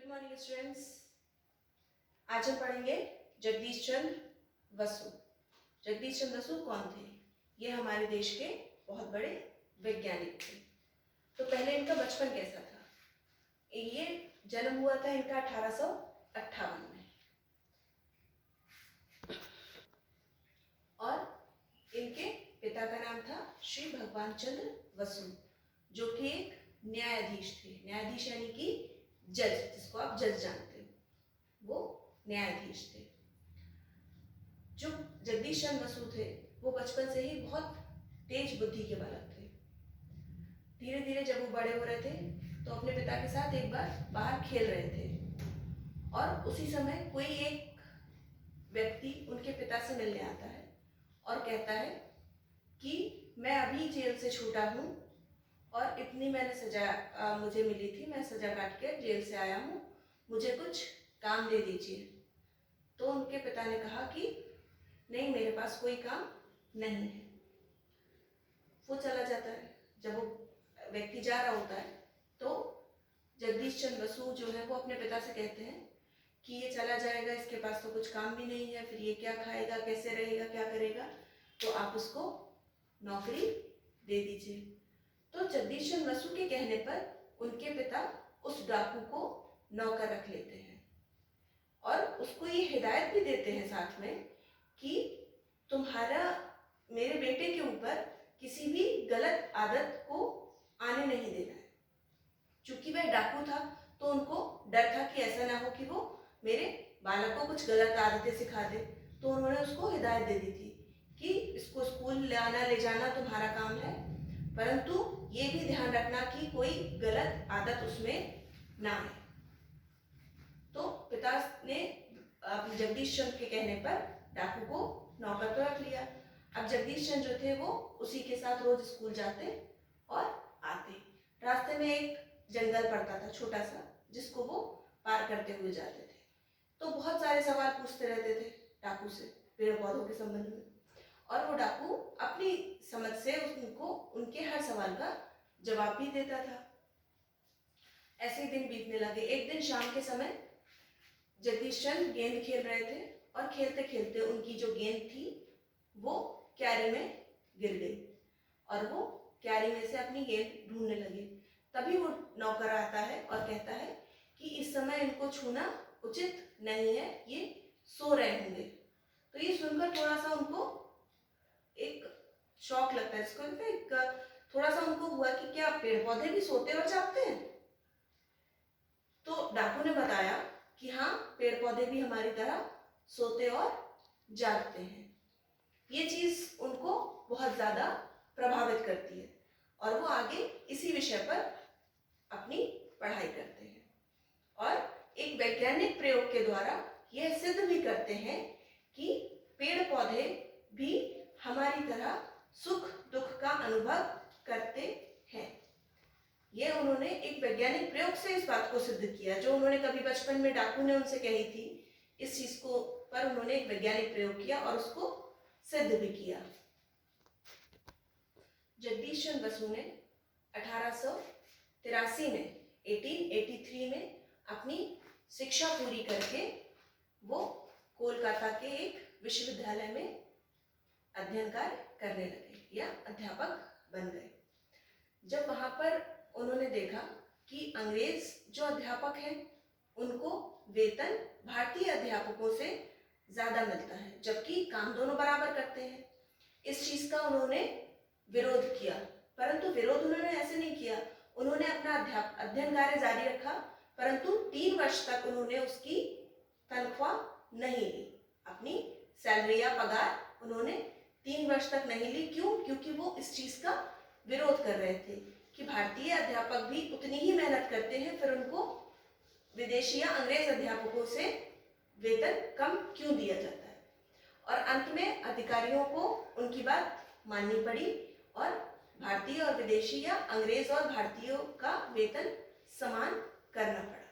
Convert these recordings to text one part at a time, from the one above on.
Good morning students. आज हम पढ़ेंगे जगदीश चंद्र बसु। जगदीश चंद्र बसु कौन थे? ये हमारे देश के बहुत बड़े वैज्ञानिक थे। तो पहले इनका बचपन कैसा था? ये जन्म हुआ था इनका 1858 में और इनके पिता का नाम था श्री भगवान चंद्र बसु, जो कि एक न्यायाधीश थे। न्यायाधीश यानी कि जज, जिसको आप जज जानते हो, वो न्यायाधीश थे। जो जगदीश चंद्र बसु थे वो बचपन से ही बहुत तेज बुद्धि के बालक थे। धीरे धीरे जब वो बड़े हो रहे थे तो अपने पिता के साथ एक बार बाहर खेल रहे थे और उसी समय कोई एक व्यक्ति उनके पिता से मिलने आता है और कहता है कि मैं अभी जेल से छूटा हूँ और इतनी मैंने सजा मुझे मिली थी, मैं सजा काट के जेल से आया हूँ, मुझे कुछ काम दे दीजिए। तो उनके पिता ने कहा कि नहीं, मेरे पास कोई काम नहीं है। वो चला जाता है। जब वो व्यक्ति जा रहा होता है तो जगदीश चंद्र बसु जो है वो अपने पिता से कहते हैं कि ये चला जाएगा, इसके पास तो कुछ काम भी नहीं है, फिर ये क्या खाएगा, कैसे रहेगा, क्या करेगा, तो आप उसको नौकरी दे दीजिए। तो जगदीश चंद्र बसु के कहने पर उनके पिता उस डाकू को नौकर रख लेते हैं और उसको ये हिदायत भी देते हैं साथ में कि तुम्हारा मेरे बेटे के ऊपर किसी भी गलत आदत को आने नहीं देना है। चूंकि वह डाकू था तो उनको डर था कि ऐसा ना हो कि वो मेरे बालक को कुछ गलत आदतें सिखा दे, तो उन्होंने उसको हिदायत दे दी थी कि इसको स्कूल लाना ले जाना तुम्हारा काम है, परंतु ये भी ध्यान रखना कि कोई गलत आदत उसमें ना आए। तो पिता ने जगदीश चंद्र के कहने पर डाकू को नौकर तो रख लिया। अब जगदीश चंद्र जो थे वो उसी के साथ रोज स्कूल जाते और आते। रास्ते में एक जंगल पड़ता था छोटा सा, जिसको वो पार करते हुए जाते थे। तो बहुत सारे सवाल पूछते रहते थे डाकू से पेड़ पौधों के संबंध में, और वो डाकू अपनी समझ से उनको उनके हर सवाल का जवाब भी देता था। ऐसे ही दिन बीतने लगे। एक दिन शाम के समय जगदीश चंद्र गेंद खेल रहे थे और खेलते खेलते उनकी जो गेंद थी वो क्यारी में गिर गई और वो क्यारी में से अपनी गेंद ढूंढने लगे। तभी वो नौकर आता है और कहता है कि इस समय इनको छूना उचित नहीं है, ये सो रहे होंगे। तो ये सुनकर थोड़ा सा उनको एक शौक लगता है, इसको एक थोड़ा सा उनको हुआ कि क्या पेड़ पौधे भी सोते और जागते हैं? तो डाकू ने बताया कि हाँ, पेड़ पौधे भी हमारी तरह सोते और जागते हैं। ये चीज उनको बहुत ज्यादा प्रभावित करती है और वो आगे इसी विषय पर अपनी पढ़ाई करते हैं और एक वैज्ञानिक प्रयोग के द्वारा यह सिद्ध भी करते हैं कि पेड़ पौधे भी हमारी तरह सुख दुख का अनुभव करते हैं। यह उन्होंने एक वैज्ञानिक प्रयोग से इस बात को सिद्ध किया, जो उन्होंने कभी बचपन में डाकू ने उनसे कही थी। इस चीज को पर उन्होंने एक वैज्ञानिक प्रयोग किया और उसको सिद्ध भी किया। जगदीश चंद्र बसु ने 1883 में 1883 में अपनी शिक्षा पूरी करके वो कोलकाता के एक विश्वविद्यालय में अध्ययन कार्य करने लगे या अध्यापक बन गए। जब वहां पर उन्होंने देखा कि अंग्रेज जो अध्यापक हैं उनको वेतन भारतीय अध्यापकों से ज्यादा मिलता है, जबकि काम दोनों बराबर करते हैं। इस चीज का उन्होंने विरोध किया, परंतु विरोध उन्होंने ऐसे नहीं किया। उन्होंने अपना अध्ययन कार्य जारी रखा, परंतु 3 वर्ष तक उन्होंने उसकी तनख्वाह नहीं ली। अपनी सैलरी या पगार उन्होंने 3 वर्ष तक नहीं ली। क्यों? क्योंकि वो इस चीज का विरोध कर रहे थे कि भारतीय अध्यापक भी उतनी ही मेहनत करते हैं, फिर उनको विदेशी या अंग्रेज अध्यापकों से वेतन कम क्यों दिया जाता है। और अंत में अधिकारियों को उनकी बात माननी पड़ी और भारतीय और विदेशी या अंग्रेज और भारतीयों का वेतन समान करना पड़ा।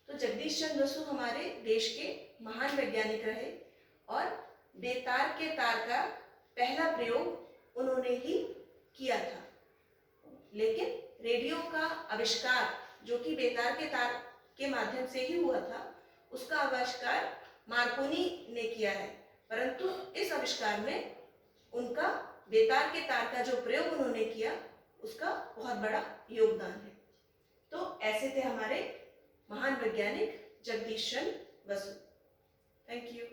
तो जगदीश चंद्र बसु हमारे देश के महान वैज्ञानिक रहे और बेतार के तार का पहला प्रयोग उन्होंने ही किया था। लेकिन रेडियो का आविष्कार, जो कि बेतार के तार के माध्यम से ही हुआ था, उसका आविष्कार मार्कोनी ने किया है, परंतु इस आविष्कार में उनका बेतार के तार का जो प्रयोग उन्होंने किया उसका बहुत बड़ा योगदान है। तो ऐसे थे हमारे महान वैज्ञानिक जगदीश चंद्र बसु। Thank you.